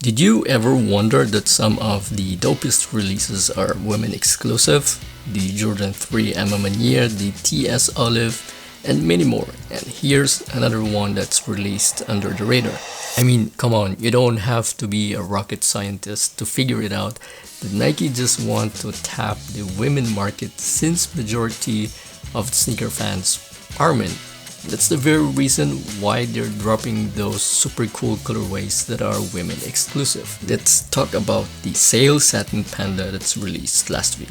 Did you ever wonder that some of the dopest releases are women exclusive? The Jordan 3 Emma Manier, the TS Olive, and many more. And here's another one that's released under the radar. I mean, come on, you don't have to be a rocket scientist to figure it out that Nike just want to tap the women market since majority of sneaker fans are men. That's the very reason why they're dropping those super cool colorways that are women exclusive. Let's talk about the sale Satin Panda that's released last week.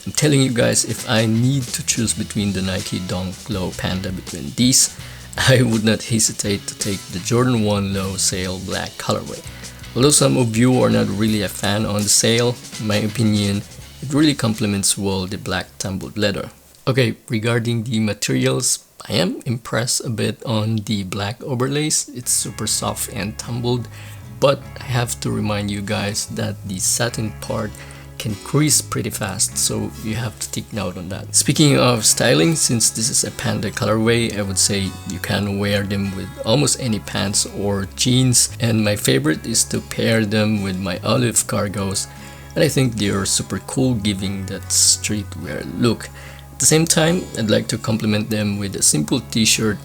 I'm telling you guys, if I need to choose between the Nike Dunk Low Panda between these, I would not hesitate to take the Jordan 1 Low Sale Black colorway. Although some of you are not really a fan on the sale, in my opinion, it really complements well the black tumbled leather. Okay, regarding the materials, I am impressed a bit on the black overlays. It's super soft and tumbled, but I have to remind you guys that the satin part can crease pretty fast, so you have to take note on that. Speaking of styling, since this is a Panda colorway, I would say you can wear them with almost any pants or jeans, and my favorite is to pair them with my olive cargos, and I think they are super cool, giving that streetwear look. At the same time, I'd like to complement them with a simple t-shirt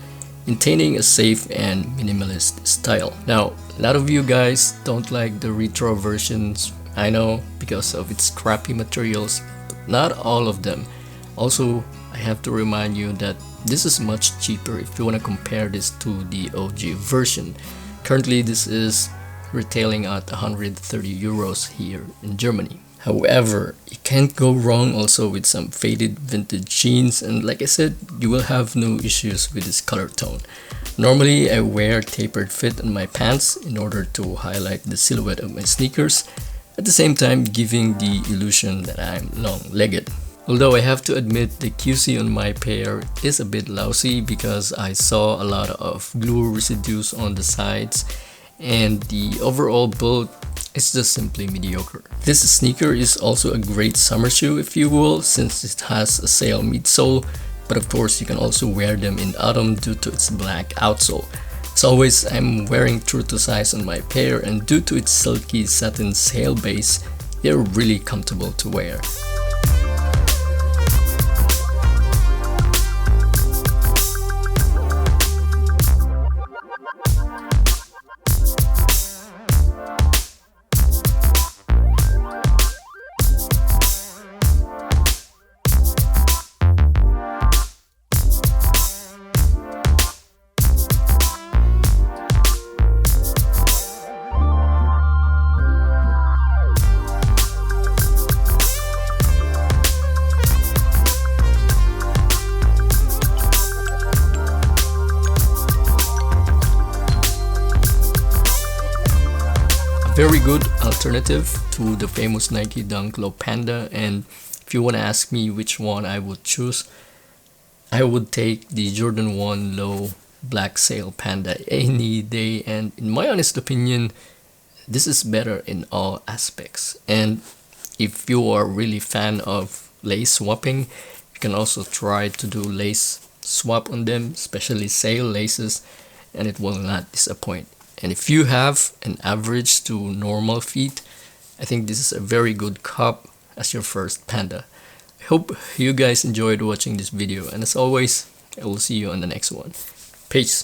maintaining a safe and minimalist style. Now, a lot of you guys don't like the retro versions, I know, because of its crappy materials, but not all of them. Also, I have to remind you that this is much cheaper if you want to compare this to the OG version. Currently, this is retailing at 130 euros here in Germany. However, you can't go wrong also with some faded vintage jeans, and like I said, you will have no issues with this color tone. Normally, I wear tapered fit on my pants in order to highlight the silhouette of my sneakers, at the same time giving the illusion that I'm long-legged. Although I have to admit the QC on my pair is a bit lousy because I saw a lot of glue residues on the sides, and the overall build is just simply mediocre. This sneaker is also a great summer shoe, if you will, since it has a sail midsole, but of course you can also wear them in autumn due to its black outsole. As always, I'm wearing true to size on my pair, and due to its silky satin sail base, they're really comfortable to wear. Very good alternative to the famous Nike Dunk Low Panda, and if you want to ask me which one I would choose, I would take the Jordan 1 Low Black Sail Panda any day, and in my honest opinion, this is better in all aspects. And if you are really fan of lace swapping, you can also try to do lace swap on them, especially sail laces, and it will not disappoint. And if you have an average to normal feet, I think this is a very good cup as your first Panda. I hope you guys enjoyed watching this video, and as always, I will see you on the next one. Peace.